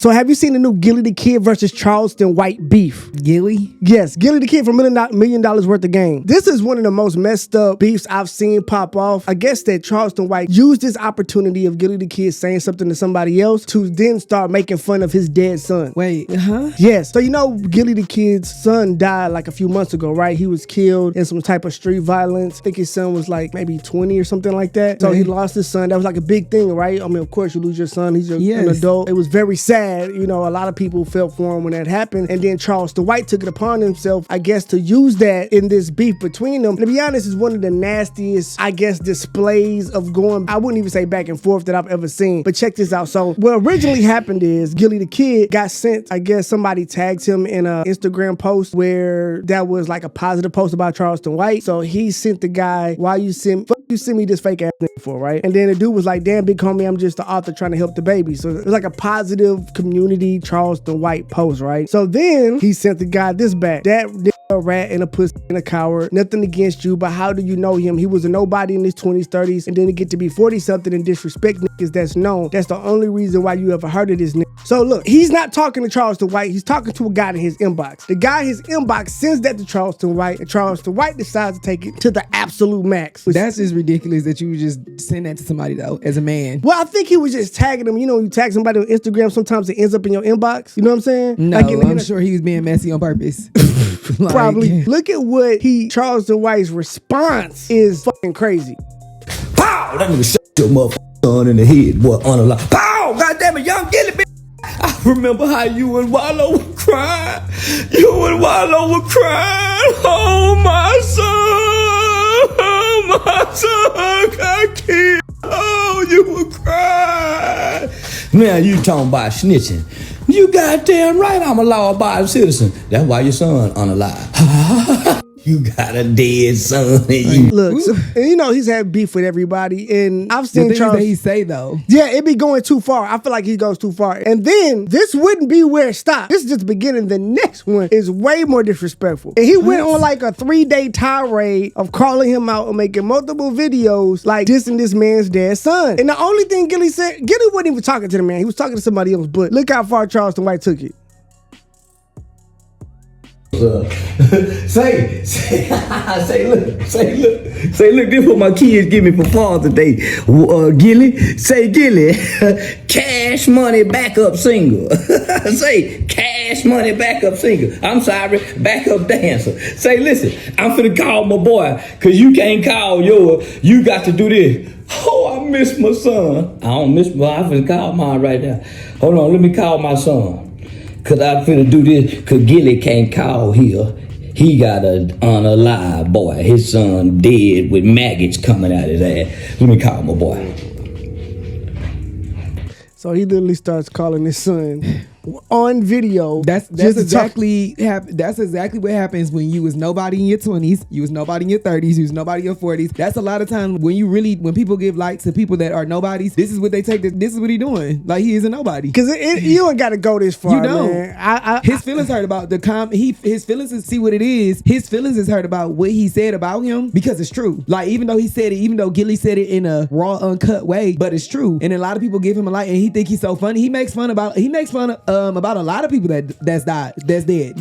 So have you seen the new Gilley the Kid versus Charleston White beef? Gilley? Yes, Gilley the Kid from $1 million worth of game. This is one of the most messed up beefs I've seen pop off. I guess that Charleston White used this opportunity of Gilley the Kid saying something to somebody else to then start making fun of his dead son. Wait, huh? Yes. So you know Gilley the Kid's son died like a few months ago, right? He was killed in some type of street violence. I think his son was like maybe 20 or something like that. So he lost his son. That was like a big thing, right? I mean, of course you lose your son. He's an adult. It was very sad. You know, a lot of people felt for him when that happened. And then Charleston White took it upon himself, I guess, to use that in this beef between them. And to be honest, it's one of the nastiest, I guess, displays of going, I wouldn't even say back and forth that I've ever seen. But check this out. So what originally happened is Gilley the Kid got sent, I guess somebody tagged him in an Instagram post where that was like a positive post about Charleston White. So he sent the guy, why you send me this fake ass nigga for, right? And then the dude was like, damn, big homie, I'm just the author trying to help the baby. So it was like a positive community Charleston White post, right? So then he sent the guy this back. That a rat and a pussy and a coward. Nothing against you, but how do you know him? He was a nobody in his 20s, 30s, and then to get to be 40-something and disrespect niggas that's known. That's the only reason why you ever heard of this nigga. So look, he's not talking to Charleston White. He's talking to a guy in his inbox. The guy in his inbox sends that to Charleston White, and Charleston White decides to take it to the absolute max. That's just ridiculous that you would just send that to somebody, though, as a man. Well, I think he was just tagging him. You know, you tag somebody on Instagram, sometimes it ends up in your inbox. You know what I'm saying? No, I'm sure he was being messy on purpose. Like, probably. Look at what Charleston White's response is fucking crazy. Pow! That nigga shot your motherfucking son in the head, boy, on a line. Pow! Goddamn it, young Gilley, bitch. I remember how you and Wallow were crying. You and Wallow were crying. Oh, my son got killed. Oh, you were crying. Now you talking about snitching. You goddamn right I'm a law-abiding citizen. That's why your son unalive. You got a dead son. Look, so, and you know he's had beef with everybody, and I've seen Charles. That he say though, yeah, it be going too far. I feel like he goes too far, and then this wouldn't be where it stopped. This is just the beginning. The next one is way more disrespectful, and he went on like a 3-day tirade of calling him out and making multiple videos like dissing this man's dead son. And the only thing Gilley said, Gilley wasn't even talking to the man; he was talking to somebody else. But look how far Charleston White took it. Say, look, this what my kids give me for Father's Day. Gilley, say Gilley, cash money backup single. Say, cash money backup single. I'm sorry, backup dancer. Say, listen, I'm finna call my boy, cause you can't call yours. You got to do this. Oh, I miss my son. I don't miss my, I'm finna call mine right now. Hold on, let me call my son. Cause I'm finna do this, cause Gilley can't call here. He got a unalive boy. His son dead with maggots coming out his ass. Let me call my boy. So he literally starts calling his son on video. That's exactly what happens when you was nobody in your 20s, you was nobody in your 30s, you was nobody in your 40s. That's a lot of times when people give likes to people that are nobodies. This is what they take. This is what he doing. Like he is a nobody. Because you ain't got to go this far. You don't. Man. His feelings hurt about his feelings is, see what it is. His feelings is hurt about what he said about him because it's true. Like even though he said it, even though Gilley said it in a raw, uncut way, but it's true. And a lot of people give him a like, and he think he's so funny. He makes fun about a lot of people that's dead.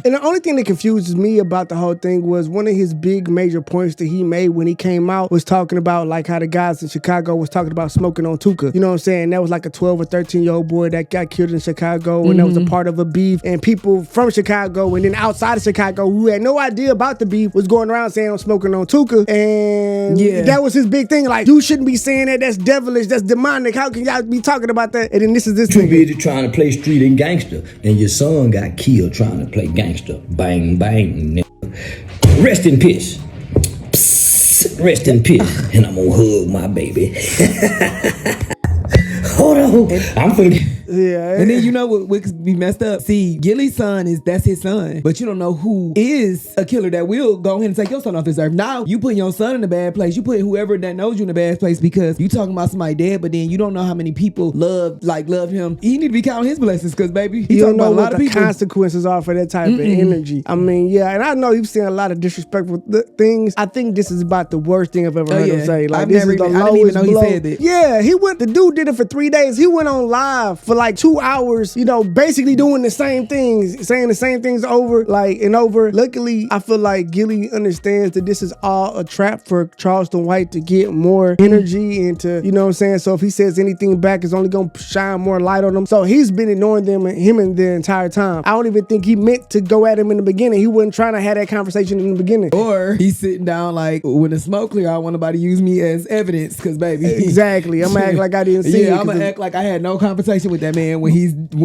And the only thing that confuses me about the whole thing was one of his big major points that he made when he came out was talking about like how the guys in Chicago was talking about smoking on Tuka. You know what I'm saying? That was like a 12 or 13-year-old boy that got killed in Chicago, and that was a part of a beef. And people from Chicago and then outside of Chicago who had no idea about the beef was going around saying I'm smoking on Tuka. And that was his big thing. Like, you shouldn't be saying that. That's devilish. That's demonic. How can y'all be talking about that? And then this too busy trying to play street and gangster, and your son got killed trying to play gangster. Bang, bang, nigga. Rest in peace. Psst, rest in peace. And I'm gonna hug my baby. Hold on. I'm finna... Yeah. And then you know what could be messed up? See, Gilley's son that's his son, but you don't know who is a killer that will go ahead and take your son off this earth. Now you putting your son in a bad place. You putting whoever that knows you in a bad place because you talking about somebody dead, but then you don't know how many people love him. He need to be counting his blessings because baby, he talking about a lot of people. Consequences are for that type of energy. I mean, yeah, and I know you've seen a lot of disrespectful things. I think this is about the worst thing I've ever heard him say. Like, this is the lowest blow. He said that. Yeah, the dude did it for 3 3 days. He went on live for like 2 hours, you know, basically doing the same things, saying the same things over like and over. Luckily, I feel like Gilley understands that this is all a trap for Charleston White to get more energy and to, you know what I'm saying? So if he says anything back, it's only gonna shine more light on him. So he's been ignoring him the entire time. I don't even think he meant to go at him in the beginning. He wasn't trying to have that conversation in the beginning. Or he's sitting down like, when the smoke clear, I don't want nobody to use me as evidence, because baby. Exactly. I'm gonna act like I didn't see it. Yeah, I'm gonna act like I had no conversation with that man when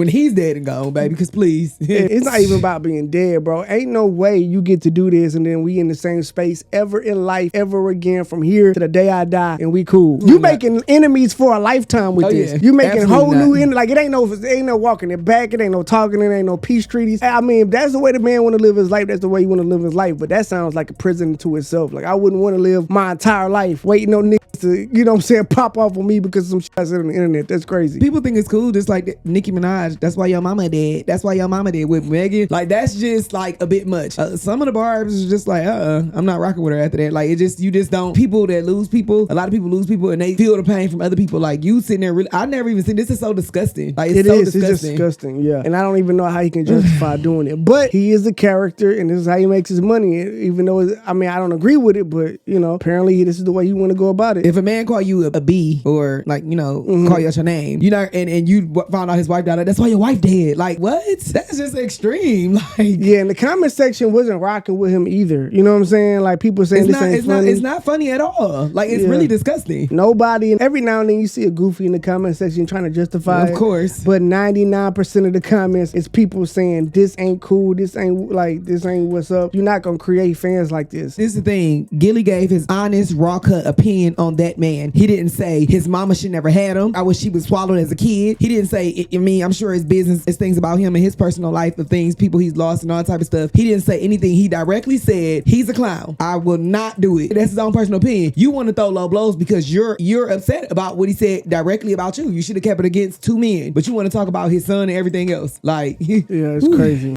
he's dead and gone, baby, because please. It's not even about being dead, bro. Ain't no way you get to do this and then we in the same space ever in life, ever again, from here to the day I die, and we cool. You making enemies for a lifetime with this. Yeah. You making Absolutely whole new like it ain't no walking it back, it ain't no talking, it ain't no peace treaties. I mean, if that's the way the man want to live his life, that's the way you want to live his life. But that sounds like a prison to itself. Like I wouldn't want to live my entire life waiting on niggas to, you know what I'm saying, pop off on me because of some shit I said on the internet. That's crazy. People think it's cool, just like Nicki Minaj. That's why your mama did. That's why your mama did with Megan. Like that's just like a bit much. Some of the barbs is just like, I'm not rocking with her after that. Like you just don't. People that lose people, a lot of people lose people, and they feel the pain from other people. Like you sitting there, really, I never even seen this. Is so disgusting. Like it's disgusting. It's just disgusting. Yeah, and I don't even know how he can justify doing it. But he is a character, and this is how he makes his money. Even though I don't agree with it, but you know, apparently this is the way you want to go about it. If a man call you a B or like call you out your name, you know, and you found out his wife died, that's why your wife dead. Like what? That's just extreme. Like yeah, and the comment section wasn't rocking with him either. You know what I'm saying? Like people saying this ain't funny. It's not funny at all. Like it's really disgusting. Nobody, and every now and then you see a goofy in the comment section trying to justify it. Of course. But 99% of the comments is people saying this ain't cool, this ain't what's up. You're not gonna create fans like this. This is the thing. Gilley gave his honest, raw cut opinion on that man. He didn't say his mama should never had him. I wish she was swallowed as a kid. He didn't say, I'm sure his business is things about him and his personal life of things, people he's lost and all that type of stuff. He didn't say anything. He directly said, he's a clown. I will not do it. That's his own personal opinion. You want to throw low blows because you're upset about what he said directly about you. You should have kept it against two men, but you want to talk about his son and everything else. Like, yeah, it's crazy.